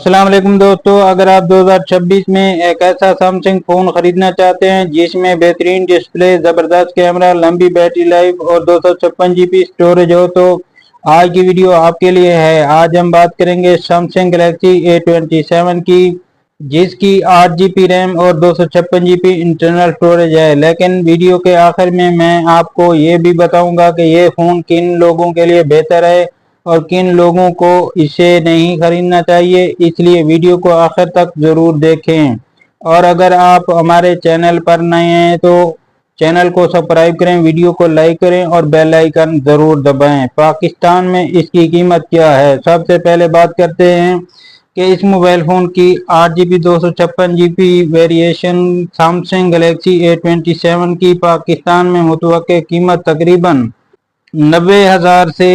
अस्सलाम वालेकुम दोस्तों, अगर आप 2026 में एक ऐसा सैमसंग फ़ोन ख़रीदना चाहते हैं जिसमें बेहतरीन डिस्प्ले, ज़बरदस्त कैमरा, लंबी बैटरी लाइफ और 256 जीबी स्टोरेज हो तो आज की वीडियो आपके लिए है। आज हम बात करेंगे सैमसंग गैलेक्सी A27 की, जिसकी 8 GB रैम और 256 जीबी इंटरनल स्टोरेज है। लेकिन वीडियो के आखिर में मैं आपको ये भी बताऊंगा कि ये फ़ोन किन लोगों के लिए बेहतर है और किन लोगों को इसे नहीं खरीदना चाहिए, इसलिए वीडियो को आखिर तक ज़रूर देखें। और अगर आप हमारे चैनल पर नए हैं तो चैनल को सब्सक्राइब करें, वीडियो को लाइक करें और बेल आइकन ज़रूर दबाएं। पाकिस्तान में इसकी कीमत क्या है? सबसे पहले बात करते हैं कि इस मोबाइल फ़ोन की 8 GB 256 GB variation Samsung Galaxy A27 की पाकिस्तान में मुतवक्किल कीमत तकरीबन 90,000 से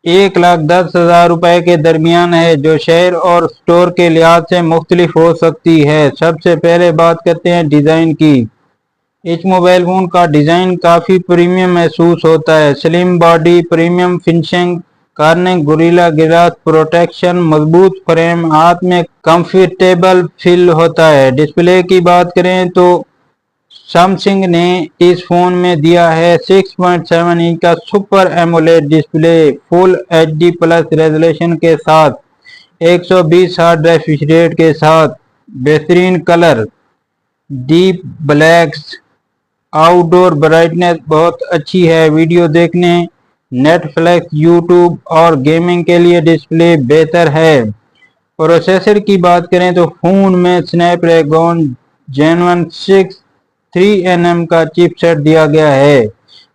1,10,000 रुपए के दरमियान है, जो शहर और स्टोर के लिहाज से मुख्तलिफ हो सकती है। सबसे पहले बात करते हैं डिज़ाइन की। इस मोबाइल फ़ोन का डिज़ाइन काफ़ी प्रीमियम महसूस होता है। Slim body, premium finishing, Corning gorilla glass protection, मजबूत फ्रेम, हाथ में कंफर्टेबल फील होता है। डिस्प्ले की बात करें तो सैमसंग ने इस फोन में दिया है 6.7 इंच का super AMOLED display, full HD plus resolution के साथ, 120 हर्ट्ज रिफ्रेश रेट के साथ, बेहतरीन colour, deep blacks, outdoor brightness बहुत अच्छी है। वीडियो देखने, नेटफ्लिक्स, यूट्यूब और गेमिंग के लिए डिस्प्ले बेहतर है। प्रोसेसर की बात करें तो फोन में स्नैपड्रैगन जेन 6 3nm का चिपसेट दिया गया है।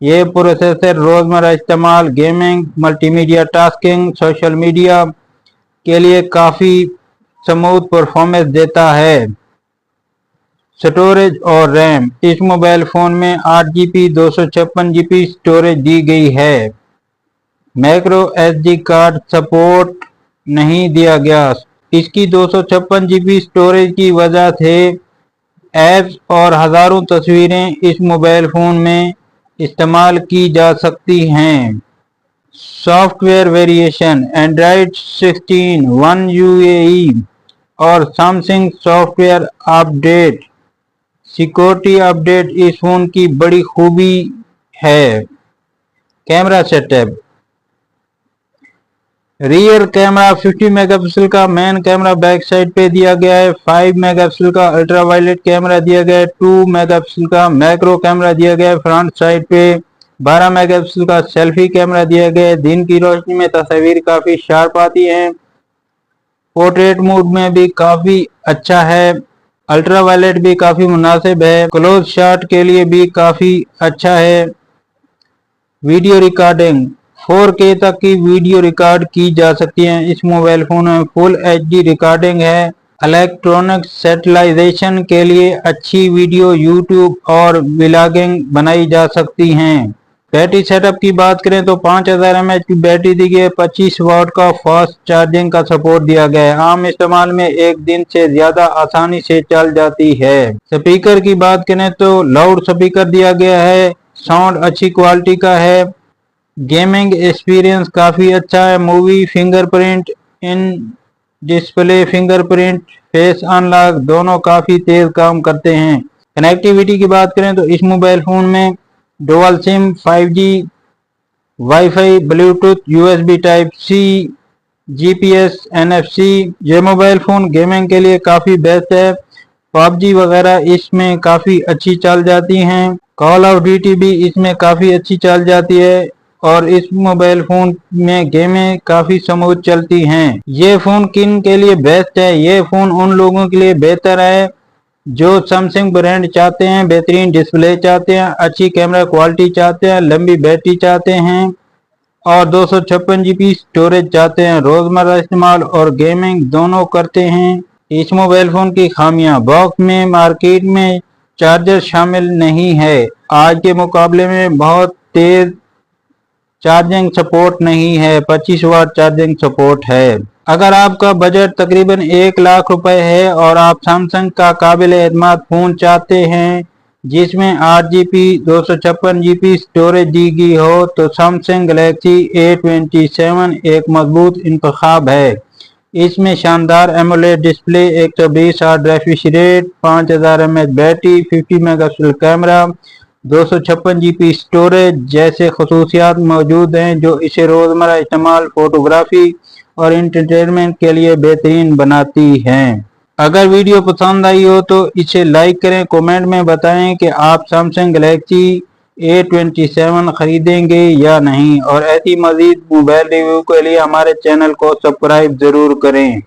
ये प्रोसेसर रोज़मर्रा इस्तेमाल, gaming, multimedia tasking, social media के लिए काफ़ी स्मूथ परफॉर्मेंस देता है। स्टोरेज और रैम, इस मोबाइल फ़ोन में 8 GB 256 GB स्टोरेज दी गई है। माइक्रो SD कार्ड सपोर्ट नहीं दिया गया। इसकी 256 GB स्टोरेज की वजह से ऐप्स और हज़ारों तस्वीरें इस मोबाइल फ़ोन में इस्तेमाल की जा सकती हैं। Software variation, Android 16 One UAE और Samsung software update, security update इस फ़ोन की बड़ी खूबी है। Camera setup, rear camera 50 megapixel का मेन कैमरा बैक साइड पे दिया गया है। 5 मेगापिक्सल का अल्ट्रा वायलेट कैमरा दिया गया है। 2 मेगापिक्सल का मैक्रो कैमरा दिया गया है फ्रंट साइड पे। 12 मेगापिक्सल का सेल्फी कैमरा दिया गया है। दिन की रोशनी में तस्वीर काफ़ी शार्प आती है। पोर्ट्रेट मोड में भी काफ़ी अच्छा है। अल्ट्रा वायलेट भी काफ़ी मुनासिब है। क्लोज शॉट के लिए भी काफ़ी अच्छा है। वीडियो रिकॉर्डिंग, 4K तक की वीडियो रिकॉर्ड की जा सकती है। इस मोबाइल फोन में फुल HD रिकॉर्डिंग है। इलेक्ट्रॉनिक सेटलाइजेशन के लिए अच्छी वीडियो, यूट्यूब और व्लॉगिंग बनाई जा सकती हैं। बैटरी सेटअप की बात करें तो 5000 mAh की बैटरी दी गई है। 25 वाट का फास्ट चार्जिंग का सपोर्ट दिया गया है। आम इस्तेमाल में एक दिन से ज्यादा आसानी से चल जाती है। स्पीकर की बात करें तो लाउड स्पीकर दिया गया है। साउंड अच्छी क्वालिटी का है। गेमिंग एक्सपीरियंस काफ़ी अच्छा है। Movie fingerprint, in display fingerprint, face unlock दोनों काफ़ी तेज़ काम करते हैं। कनेक्टिविटी की बात करें तो इस मोबाइल फ़ोन में dual SIM, 5G, wifi, Bluetooth, USB type C, GPS, NFC। ये मोबाइल फ़ोन गेमिंग के लिए काफ़ी बेस्ट है। PUBG वगैरह इसमें काफ़ी अच्छी चल जाती हैं। कॉल ऑफ ड्यूटी भी इसमें काफ़ी अच्छी चल जाती है और इस मोबाइल फ़ोन में गेमें काफ़ी स्मूथ चलती हैं। ये फ़ोन किन के लिए बेस्ट है? ये फ़ोन उन लोगों के लिए बेहतर है जो सैमसंग ब्रांड चाहते हैं, बेहतरीन डिस्प्ले चाहते हैं, अच्छी कैमरा क्वालिटी चाहते हैं, लंबी बैटरी चाहते हैं और 256 GB स्टोरेज चाहते हैं। रोज़मर्रा इस्तेमाल और गेमिंग दोनों करते हैं। इस मोबाइल फ़ोन की खामियां, बॉक्स में मार्केट में चार्जर शामिल नहीं है। आज के मुकाबले में बहुत तेज़ चार्जिंग सपोर्ट नहीं है। 25 वाट चार्जिंग सपोर्ट है। अगर आपका बजट तकरीबन 1 लाख रुपए है और आप सैमसंग का काबिल एतमाद फ़ोन चाहते हैं जिसमें 8 GB 256 GB स्टोरेज दी गई हो तो सैमसंग गैलेक्सी A27 एक मजबूत इंतखाब है। इसमें शानदार AMOLED display, 120 hertz refresh rate, 5000 mAh battery, 50 megapixel camera, 256 GB storage जैसे खसूसियात मौजूद हैं जो इसे रोज़मर्रा इस्तेमाल, फोटोग्राफी और इंटरटेनमेंट के लिए बेहतरीन बनाती हैं। अगर वीडियो पसंद आई हो तो इसे लाइक करें, कमेंट में बताएं कि आप सैमसंग गैलेक्सी A27 खरीदेंगे या नहीं, और ऐसी मजीद मोबाइल रिव्यू के लिए हमारे चैनल को सब्सक्राइब जरूर करें।